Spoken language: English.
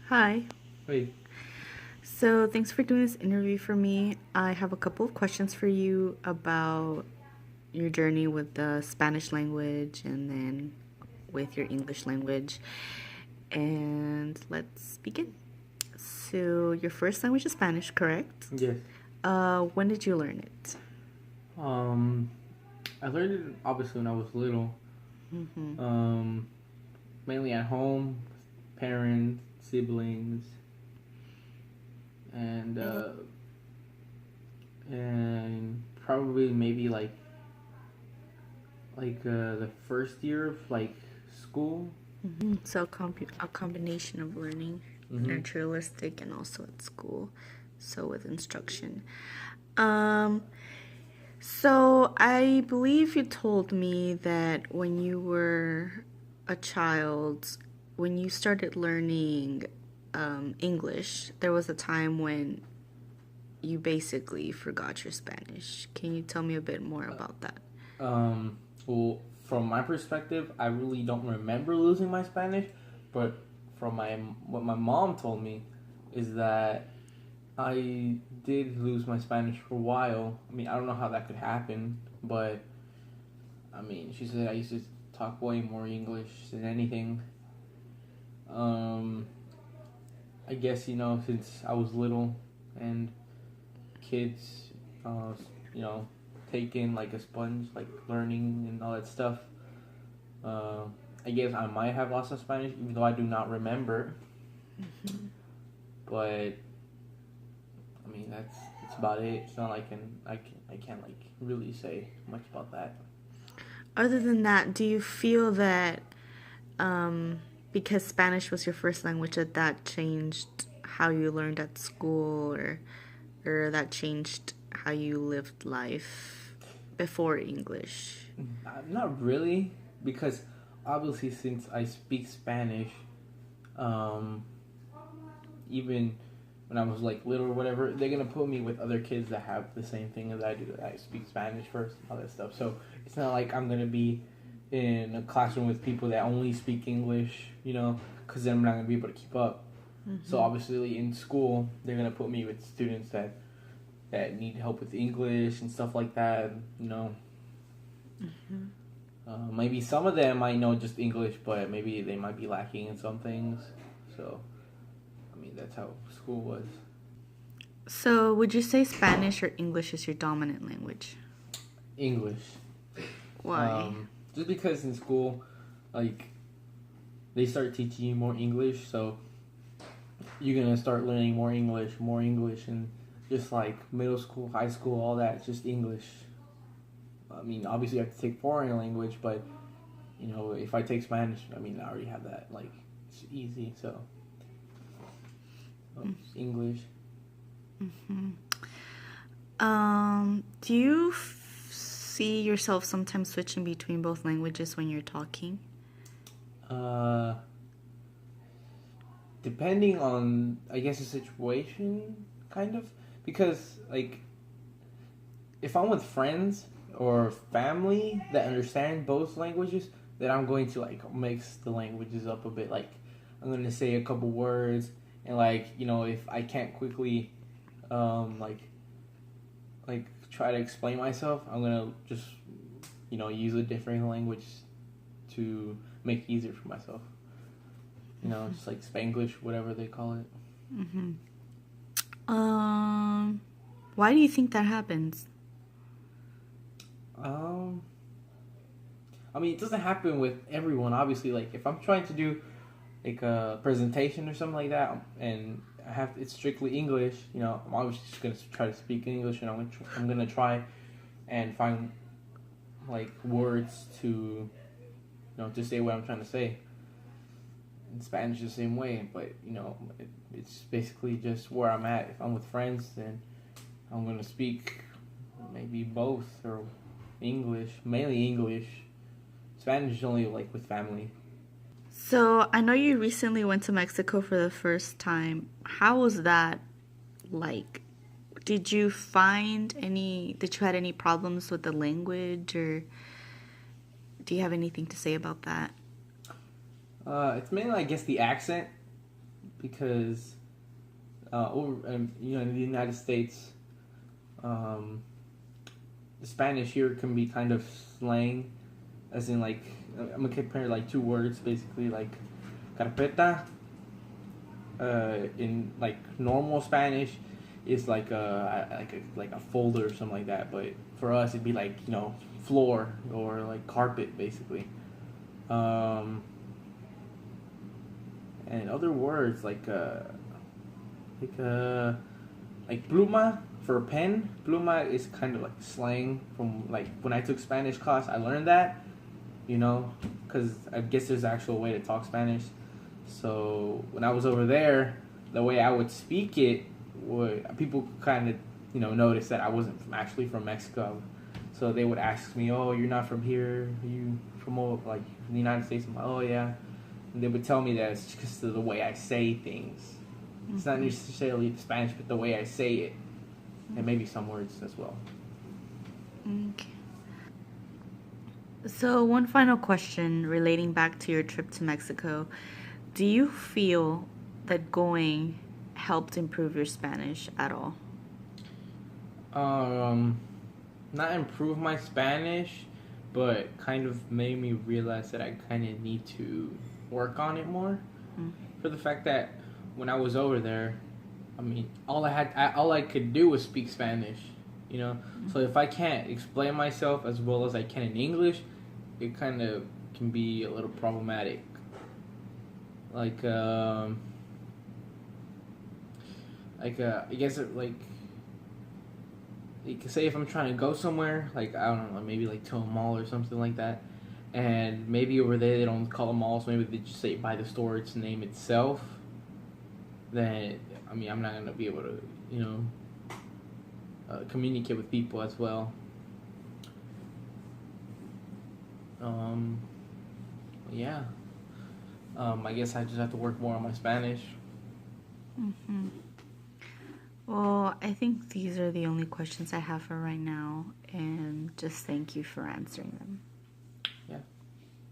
Hi. Wait, So, thanks for doing this interview for me. I have a couple of questions for you about your journey with the Spanish language and then with your English language. And let's begin. So, your first language is Spanish, correct? yes. When did you learn it? Um, I learned it obviously when I was little. Mm-hmm. Um, Mainly at home, with parents, siblings, and and probably maybe the first year of school. So, a combination of learning Mm-hmm. naturalistic and also at school, so with instruction. Um, So I believe you told me that when you were a child, when you started learning English, there was a time when you basically forgot your Spanish. Can you tell me a bit more about that? Um, well, from my perspective, I really don't remember losing my Spanish, but from my what my mom told me is that I did lose my Spanish for a while. I mean, I don't know how that could happen, but I mean, she said I used to talk way more English than anything. Um, I guess since I was little and kids, uh, you know, take in like a sponge, like learning and all that stuff. Uh, I guess I might have lost some Spanish, even though I do not remember. But I mean, that's about it. It's not like I can't like really say much about that. Other than that, do you feel that um, because Spanish was your first language, that changed how you learned at school, or that changed how you lived life before English? Not really, because obviously since I speak Spanish, um, even when I was like little or whatever, they're gonna put me with other kids that have the same thing as I do. That I speak Spanish first, all that stuff. So it's not like I'm gonna be in a classroom with people that only speak English, because then I'm not gonna be able to keep up. So obviously in school, they're gonna put me with students that need help with English and stuff like that. Maybe some of them might know just English, but maybe they might be lacking in some things. So I mean, that's how school was. So, would you say Spanish or English is your dominant language? English. Why? Just because in school, like they start teaching you more English, so you're gonna start learning more English, and just like middle school, high school, all that, it's just English. I mean, obviously, you have to take foreign language, but if I take Spanish, I mean, I already have that. Like, it's easy, so it's English. Do you see yourself sometimes switching between both languages when you're talking? Uh, Depending on, I guess, the situation, kind of, because like if I'm with friends or family that understand both languages, then I'm going to like mix the languages up a bit. Like I'm going to say a couple words, and if I can't quickly, um, like like try to explain myself, I'm gonna just use a different language to make it easier for myself. Just like Spanglish, whatever they call it. Um, why do you think that happens? Um, I mean, it doesn't happen with everyone. Obviously, like if I'm trying to do like a presentation or something like that, and it's strictly English, I'm always just gonna try to speak English, and I'm gonna try and find like words to say what I'm trying to say. In Spanish, the same way, but it's basically just where I'm at. If I'm with friends, then I'm gonna speak maybe both or English, mainly English. Spanish is only like with family. So, I know you recently went to Mexico for the first time. How was that like? Did you had any problems with the language, or do you have anything to say about that? It's mainly, I guess, the accent because in the United States, the Spanish here can be kind of slang, as in like I'm gonna compare like two words basically, like carpeta. In like normal Spanish, is like a folder or something like that, but for us it'd be like floor or like carpet basically. And other words like pluma for pen. Pluma is kind of like slang from like when I took Spanish class. I learned that, because I guess there's an actual way to talk Spanish. So when I was over there, the way I would speak it, people kind of notice that I wasn't actually from Mexico. So they would ask me, "Oh, you're not from here? Are you from the United States?" I'm like, "Oh yeah." And they would tell me that it's just the way I say things. Mm-hmm. It's not necessarily the Spanish, but the way I say it, and maybe some words as well. Okay. So one final question relating back to your trip to Mexico. Do you feel that going helped improve your Spanish at all? Not improve my Spanish, but kind of made me realize that I kind of need to work on it more. Mm-hmm. For the fact that when I was over there, I mean, all I could do was speak Spanish, Mm-hmm. So if I can't explain myself as well as I can in English, it kind of can be a little problematic. I guess say if I'm trying to go somewhere, like I don't know, maybe like to a mall or something like that, and maybe over there they don't call it malls, maybe they just say by the store its name itself. Then I'm not gonna be able to communicate with people as well. Yeah. I guess I just have to work more on my Spanish. Mm-hmm. Well, I think these are the only questions I have for right now, and just thank you for answering them.